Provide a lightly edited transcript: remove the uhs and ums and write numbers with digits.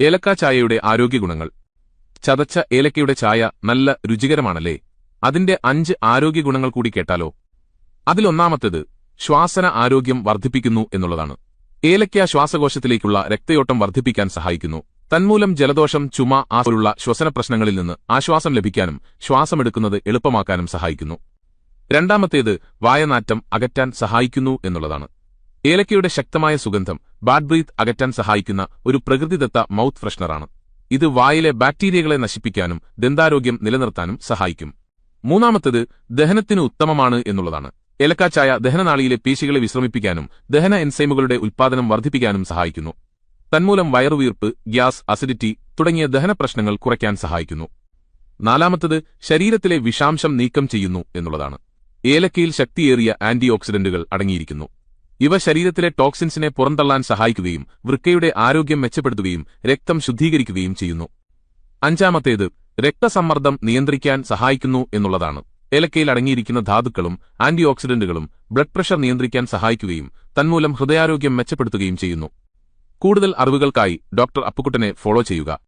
ഏലക്ക ചായയുടെ ആരോഗ്യഗുണങ്ങൾ. ചതച്ച ഏലക്കയുടെ ചായ നല്ല രുചികരമാണല്ലേ? അതിന്റെ 5 ആരോഗ്യഗുണങ്ങൾ കൂടി കേട്ടാലോ? അതിലൊന്നാമത്തേത് ശ്വാസന ആരോഗ്യം വർദ്ധിപ്പിക്കുന്നു എന്നുള്ളതാണ്. ഏലക്ക ശ്വാസകോശത്തിലേക്കുള്ള രക്തയോട്ടം വർദ്ധിപ്പിക്കാൻ സഹായിക്കുന്നു. തന്മൂലം ജലദോഷം, ചുമ പോലുള്ള ശ്വസന പ്രശ്നങ്ങളിൽ നിന്ന് ആശ്വാസം ലഭിക്കാനും ശ്വാസമെടുക്കുന്നത് എളുപ്പമാക്കാനും സഹായിക്കുന്നു. രണ്ടാമത്തേത് വായനാറ്റം അകറ്റാൻ സഹായിക്കുന്നു എന്നുള്ളതാണ്. ഏലക്കയുടെ ശക്തമായ സുഗന്ധം ബാഡ് ബ്രീത്ത് അകറ്റാൻ സഹായിക്കുന്ന ഒരു പ്രകൃതിദത്ത മൗത്ത് ഫ്രഷ്നറാണ്. ഇത് വായിലെ ബാക്ടീരിയകളെ നശിപ്പിക്കാനും ദന്താരോഗ്യം നിലനിർത്താനും സഹായിക്കും. മൂന്നാമത്തേത് ദഹനത്തിന് ഉത്തമമാണ് എന്നുള്ളതാണ്. ഏലക്ക ചായ ദഹനനാളിയിലെ പേശികളെ വിശ്രമിപ്പിക്കാനും ദഹന എൻസൈമുകളുടെ ഉൽപ്പാദനം വർദ്ധിപ്പിക്കാനും സഹായിക്കുന്നു. തന്മൂലം വയറുവീർപ്പ്, ഗ്യാസ്, അസിഡിറ്റി തുടങ്ങിയ ദഹന പ്രശ്നങ്ങൾ കുറയ്ക്കാൻ സഹായിക്കുന്നു. നാലാമത്തേത് ശരീരത്തിലെ വിഷാംശം നീക്കം ചെയ്യുന്നു എന്നുള്ളതാണ്. ഏലക്കയിൽ ശക്തിയേറിയ ആന്റി ഓക്സിഡന്റുകൾ അടങ്ങിയിരിക്കുന്നു. ഇവ ശരീരത്തിലെ ടോക്സിൻസിനെ പുറന്തള്ളാൻ സഹായിക്കുകയും വൃക്കയുടെ ആരോഗ്യം മെച്ചപ്പെടുത്തുകയും രക്തം ശുദ്ധീകരിക്കുകയും ചെയ്യുന്നു. അഞ്ചാമത്തേത് രക്തസമ്മർദ്ദം നിയന്ത്രിക്കാൻ സഹായിക്കുന്നു എന്നുള്ളതാണ്. ഏലക്കയിൽ അടങ്ങിയിരിക്കുന്ന ധാതുക്കളും ആന്റി ഓക്സിഡന്റുകളും ബ്ലഡ് പ്രഷർ നിയന്ത്രിക്കാൻ സഹായിക്കുകയും തന്മൂലം ഹൃദയാരോഗ്യം മെച്ചപ്പെടുത്തുകയും ചെയ്യുന്നു. കൂടുതൽ അറിവുകൾക്കായി ഡോക്ടർ അപ്പുക്കുട്ടനെ ഫോളോ ചെയ്യുക.